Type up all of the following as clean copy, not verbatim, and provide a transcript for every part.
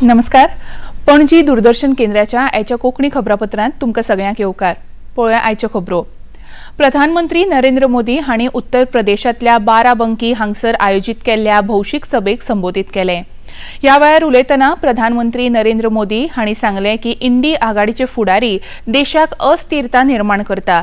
नमस्कार. पणजी दूरदर्शन केंद्राच्या आयच्या कोंकणी खबरापत्रांत तुमकां सगळ्यांक येवकार. पळोवया आयच्यो खबरो. प्रधानमंत्री नरेंद्र मोदी हांणी उत्तर प्रदेशांतल्या बाराबंकी हांगसर आयोजीत केल्ल्या भौशीक सभेक संबोधीत केलें. ह्या वेळार उलयतना प्रधानमंत्री नरेंद्र मोदी हांणी सांगलें की इंडी आघाडीचे फुडारी देशाक अस्थिरता निर्माण करता.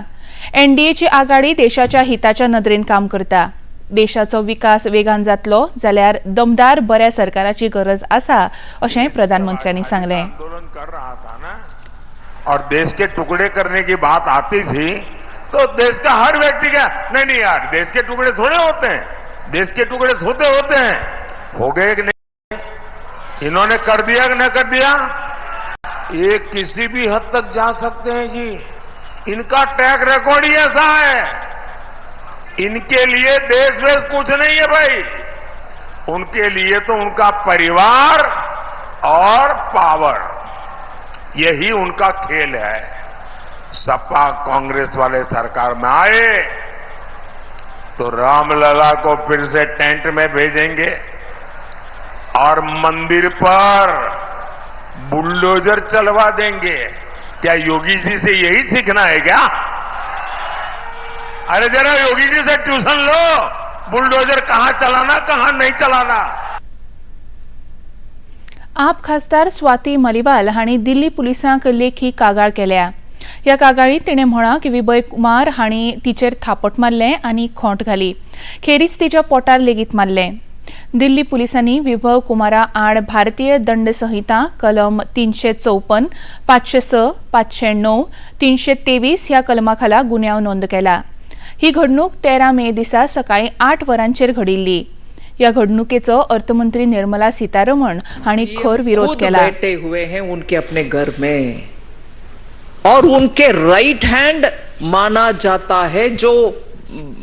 एनडीएची आघाडी देशाच्या हिताच्या नदरेन काम करता. देशाचो विकास वेगान जातलो जाल्यार दमदार बऱ्या सरकाराची गरज आसा अशें प्रधानमंत्र्यांनी सांगलें. आंदोलन कर रहा था ना और देश के टुकड़े करने की बात आती थी तो देश का हर व्यक्ति का नहीं यार देश के टुकड़े थोड़े होते हैं, देश के टुकड़े होते हैं, हो गए कि नहीं, इन्होंने कर दिया कि न कर दिया, ये किसी भी हद तक जा सकते हैं जी. इनका ट्रैक रिकॉर्ड ही ऐसा है. इनके लिए देश वेश कुछ नहीं है भाई, उनके लिए तो उनका परिवार और पावर यही उनका खेल है. सपा कांग्रेस वाले सरकार में आए तो रामलला को फिर से टेंट में भेजेंगे और मंदिर पर बुलडोजर चलवा देंगे. क्या योगी जी से यही सीखना है क्या? अरे जरा योगी जी से ट्यूशन लो, बुलडोजर कहां चलाना कहां नहीं चलाना. आप खासदार स्वाती मलिवाल हांणी दिल्ली पुलिसांक लेखी कागाळ केल्या. ह्या कागाळीत तिणें म्हळां की विजय कुमार हांणी तिचेर थापट मारलें आनी खोंट घाली. खेरीज तिच्या पोटार लेगीत मारलें. दिल्ली पुलिसांनी विभव कुमारा आड भारतीय दंड संहिता कलम 354, 506, 509, 323 ह्या कलमाखाला गुन्यांव नोंद केला. ही घडणूक 13 मे दिसा सकाळी 8 वरांचेर घडिल्ली. या घडणुकेचो अर्थमंत्री निर्मला सीतारमण हांणी खर विरोध केला. बैठे हुए हैं उनके अपने घर में और उनके राइट हैंड माना जाता है जो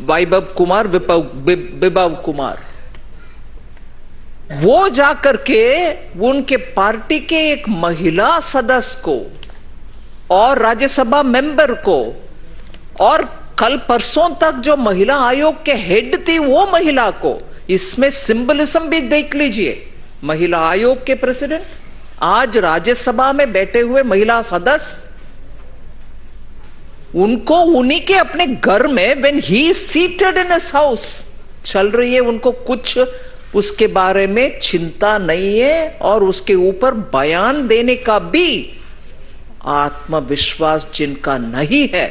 वैभव कुमार, विभव कुमार, वो जाकर के उनके पार्टी के एक महिला सदस्य को और राज्यसभा मेंबर को और कल परसों तक जो महिला आयोग के हेड थी वो महिला को, इसमें सिंबलिज्म भी देख लीजिए. महिला आयोग के प्रेसिडेंट आज राज्यसभा में बैठे हुए महिला सदस्य, उनको उन्हीं के अपने घर में when he is seated in his house चल रही है, उनको कुछ उसके बारे में चिंता नहीं है और उसके ऊपर बयान देने का भी आत्मविश्वास जिनका नहीं है,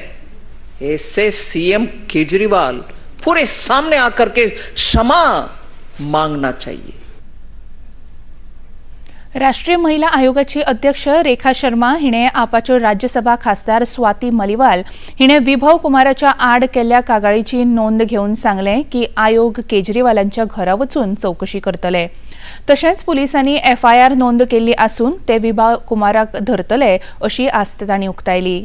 ऐसे सीएम केजरीवाल पूरे सामने आकर के क्षमा मांगना चाहिए. राष्ट्रीय महिला आयोगाची अध्यक्ष रेखा शर्मा हिणे आपाच्यो राज्यसभा खासदार स्वाती मलिवाल हिणे विभव कुमाराच्या आड केल्ल्या कागाळीची नोंद घेवन सांगले की आयोग केजरीवालांच्या घरा वचून चौकशी करतले. तशेंच पुलिसांनी एफआयआर नोंद केल्ली आसून ते विभव कुमाराक धरतले अशी आस्त तांणी उक्तायली.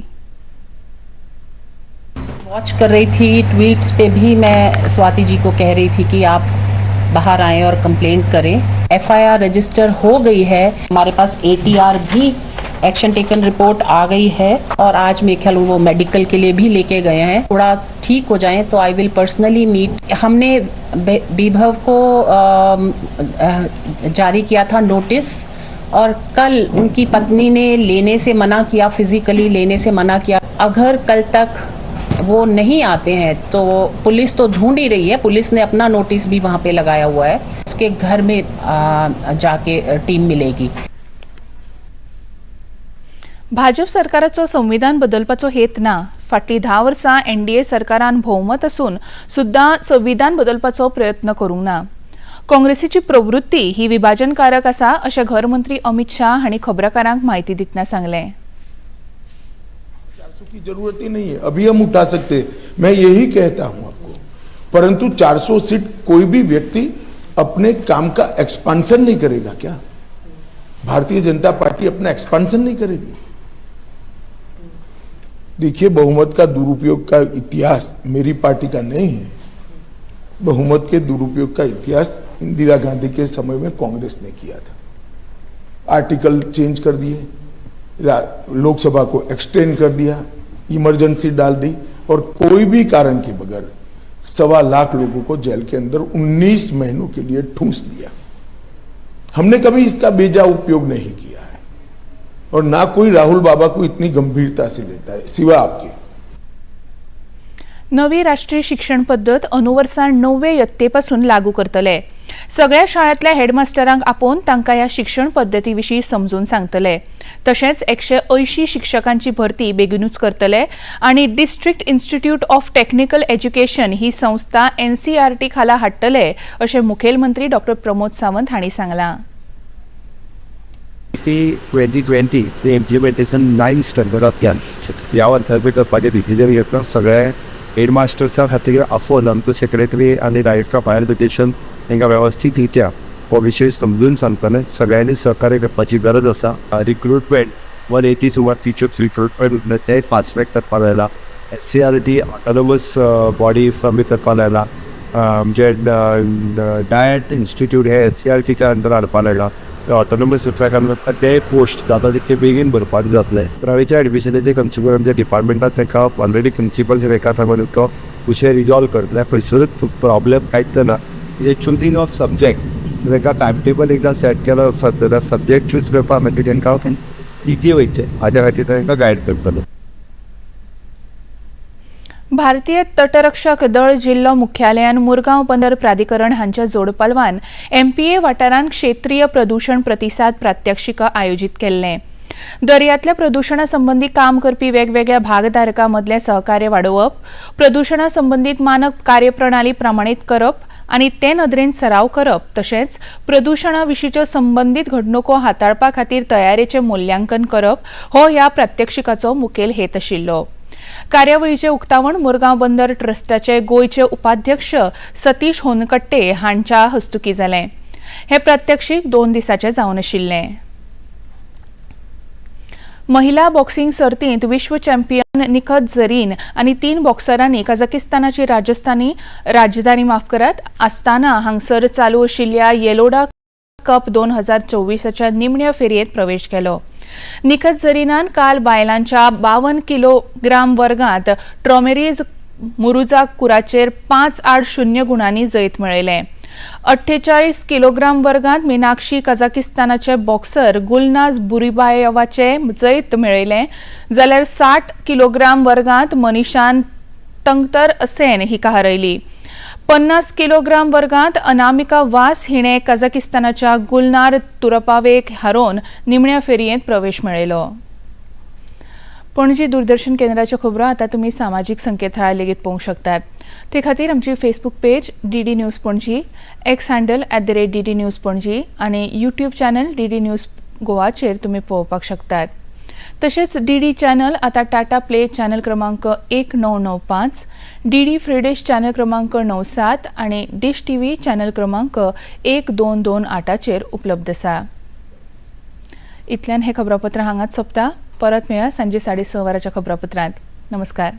वॉच कर रही थी, ट्वीट्स पे भी मैं स्वाति जी को कह रही थी कि आप बाहर आएं और कंप्लेंट करें. एफआईआर रजिस्टर हो गई है, हमारे पास एटीआर भी एक्शन टेकन रिपोर्ट आ गई है और आज मेरे ख्याल वो मेडिकल के लिए भी लेके गए हैं. थोड़ा ठीक हो जाएं तो आई विल पर्सनली मीट. हमने विभव को जारी किया था नोटिस और कल उनकी पत्नी ने लेने से मना किया, फिजिकली लेने से मना किया. अगर कल तक वो नहीं आते हैं तो पुलिस तो ढूंढ ही रही है, पुलिस ने अपना नोटिस भी वहां पे लगाया हुआ है. उसके घर में जाके टीम मिलेगी. भाजप सरकाराचो संविधान बदलपाचो हेत ना. फाटली 10 वर्सां एनडीए सरकारान भोवमत असून सुद्दां संविधान बदलपाचो प्रयत्न करूंक ना. काँग्रेसीची प्रवृत्ती ही विभाजनकारक आसा अशें घरमंत्री अमित शाह हांणी खबराकारांक म्हायती दितना सांगलें. की जरूरत ही नहीं है, अभी हम उठा सकते हैं, मैं यही कहता हूं आपको. परंतु 400 सीट कोई भी व्यक्ति अपने काम का एक्सपांशन नहीं करेगा क्या? भारतीय जनता पार्टी अपना एक्सपांशन नहीं करेगी? देखिए, बहुमत का दुरुपयोग का इतिहास मेरी पार्टी का नहीं है. बहुमत के दुरुपयोग का इतिहास इंदिरा गांधी के समय में कांग्रेस ने किया था. आर्टिकल चेंज कर दिए, लोकसभा को एक्सटेंड कर दिया, इमरजेंसी डाल दी और कोई भी कारण के बगैर 1.25 लाख लोगों को जेल के अंदर 19 महीनों के लिए ठूंस दिया। हमने कभी इसका बेजा उपयोग नहीं किया है और ना कोई राहुल बाबा को इतनी गंभीरता से लेता है सिवाय आपके। नवी राष्ट्रीय शिक्षण पद्धत अनुवर्सा 9वे इयत्तेपासून लागू करतले। सगळ्या शाळांतल्या हेडमास्टरांक आपोवन तांकां ह्या शिक्षण पद्धतीविशीं समजून सांगतले। तशेंच 180 शिक्षकांची भरती बेगीनूच करतले आनी district institute of technical education ही संस्था NCERT खाला हाडटले अशें मुखेलमंत्री डॉ. प्रमोद सावंत हांणी सांगलां। 2020 ते इम्प्लिमेंटेशन 9 स्टँडर्डात ह्या वर्साचे करपाचे डिसिजन घेतला। सगळे हेडमास्टर्सा खातीर आफोन आमचो सेक्रेटरी आनी डायरेक्टर ऑफ हायर एज्युकेशन तांकां वेवस्थीत रित्या हो विशय समजून सांगतले। सगळ्यांनी सहकार्य करपाची गरज आसा। रिक्रुटमेंट 180 सुमार टिचर्स रिक्रुटमेंट ते फास्ट ट्रॅक करपाक लायला। NCERT ऑटोनॉमस बॉडी फॉर्म करपाक लायला। जे डायट इन्स्टिट्यूट हे NCERTच्या अंडर हाडपाक लायला। ऑटोनॉमस ट्रॅकान ते पोस्ट जाता तितके बेगीन भरपाक जातले। प्रायवेटच्या एडमिशनाचे कन्सिक्वन्स आमच्या डिपार्टमेंटात ताका ऑलरेडी प्रिंसिपल ताका सांगून तो विशय रिजॉल्व करतले। खंयसरूच प्रॉब्लेम कांयच ना। चुजींग ऑफ सब्जेक्ट ताका टायम टेबल एकदां सेट केलो सब्जेक्ट चूज करपाक मागीर तांकां इजी वयचें हाच्या खातीर तांकां गायड करतलो। भारतीय तटरक्षक दळ जिल्लो मुख्यालयान मुरगांव बंदर प्राधिकरण हांच्या जोडपालवान MPA वाठारांत क्षेत्रीय प्रदूषण प्रतिसाद प्रात्यक्षिका आयोजीत केल्लें। दर्यांतल्या प्रदूषणा संबंधी काम करपी वेगवेगळ्या भागधारकां मदलें सहकार्य वाडोवप, प्रदूषणा संबंधीत मानक कार्यप्रणाली प्रमाणीत करप आनी ते नदरेन सराव करप, तशेंच प्रदूषणा विशींच्यो संबंधीत घडणुको हाताळपा खातीर तयारेचें मूल्यांकन करप हो ह्या प्रात्यक्षिकाचो मुखेल हेत आशिल्लो। कार्यावळीचे उक्तावण मुरगांव बंदर ट्रस्टाचे गोंयचे उपाध्यक्ष सतीश होनकट्टे हांच्या हस्तुकीं जालें। हे प्रात्यक्षिक 2 दिसांचें जावन आशिल्लें। महिला बॉक्सिंग सर्तींत विश्व चॅम्पियन निखत झरीन आनी 3 बॉक्सरांनी कझाकिस्तानाची राजधानी आस्ताना हांगसर चालू आशिल्ल्या येलोडा कप 2024च्या निमण्या फेरयेंत प्रवेश केलो। निखत झरीनान काल बायलांच्या 52 किलोग्राम वर्गांत ट्रॉमेरीज मुरुजाकुराचेर 5-8-0 गुणांनी जैत मेळयलें। 48 किलोग्राम वर्गांत मीनाक्षी कझाकिस्तानाचे बॉक्सर गुलनाज बुरीबायेवाचे जैत मेळयलें, जाल्यार 60 किलोग्राम वर्गांत मनीषान तंगतर असेन हिका हारयली। 50 किलोग्राम वर्गांत अनामिका वास हिणे कझाकिस्तानाच्या गुलनार तुरपावेक हारोवन निमण्या फेरयेंत प्रवेश मेळयलो। पणजी दूरदर्शन केंद्राच्यो खबरो आतां तुमी सामाजीक संकेतथळार लेगीत पळोवंक शकतात। ते खातीर आमची Facebook page DD news Panaji, X handle @DD news Panaji आनी यूट्यूब चॅनल DD न्यूज गोवाचेर तुमी पळोवपाक शकतात। तशेंच DD चॅनल आतां टाटा प्ले चॅनल क्रमांक 1995, DD फ्री डिश चॅनल क्रमांक 97 आनी डिश TV चॅनल क्रमांक 1228 उपलब्ध आसा। इतल्यान हे खबरापत्र हांगाच सोंपता। परत मेळया सांजे 6:30 वरांच्या खबरापत्रांत। नमस्कार।